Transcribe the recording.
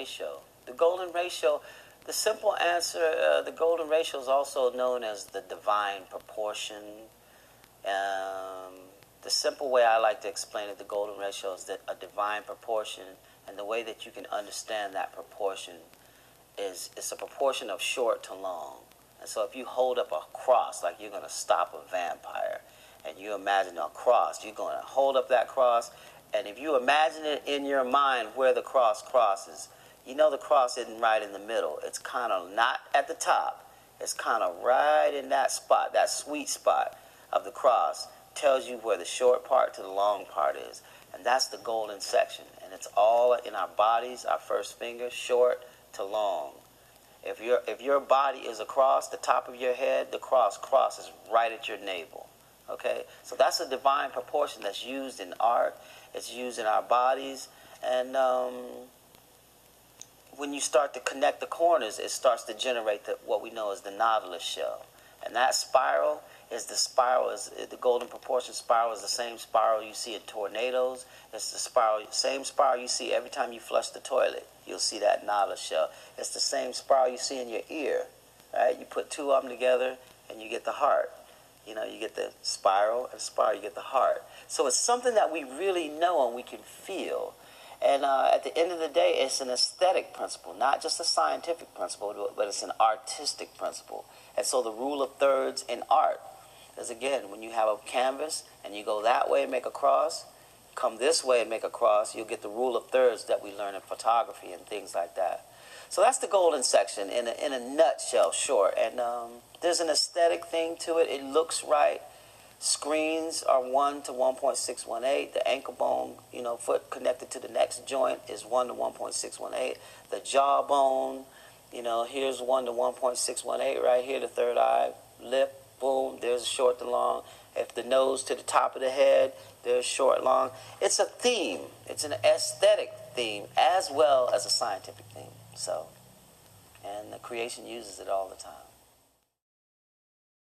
ratio. The golden ratio, the simple answer, the golden ratio is also known as the divine proportion. The simple way I like to explain it, the golden ratio, is that a divine proportion, and the way that you can understand that proportion is it's a proportion of short to long. And so if you hold up a cross, like you're going to stop a vampire, and you imagine a cross, you're going to hold up that cross, and if you imagine it in your mind where the cross crosses, you know the cross isn't right in the middle. It's kind of not at the top. It's kind of right in that spot, that sweet spot of the cross. Tells you where the short part to the long part is. And that's the golden section. And it's all in our bodies, our first finger, short to long. If your body is across the top of your head, the cross crosses right at your navel. Okay? So that's a divine proportion that's used in art. It's used in our bodies. And when you start to connect the corners, it starts to generate what we know as the nautilus shell. And that spiral is the golden proportion spiral is the same spiral you see in tornadoes. It's the same spiral you see every time you flush the toilet. You'll see that nautilus shell. It's the same spiral you see in your ear, right? You put two of them together and you get the heart. You know, you get the spiral and spiral, you get the heart. So it's something that we really know and we can feel. And at the end of the day, it's an aesthetic principle, not just a scientific principle, but it's an artistic principle. And so the rule of thirds in art is, again, when you have a canvas and you go that way and make a cross, come this way and make a cross, you'll get the rule of thirds that we learn in photography and things like that. So that's the golden section in a nutshell, short. And there's an aesthetic thing to it. It looks right. Screens are 1 to 1.618. The ankle bone, foot connected to the next joint is 1 to 1.618. The jawbone, here's 1 to 1.618 right here, the third eye, lip, boom, there's short to long. If the nose to the top of the head, there's short, long. It's a theme. It's an aesthetic theme as well as a scientific theme. So, and the creation uses it all the time.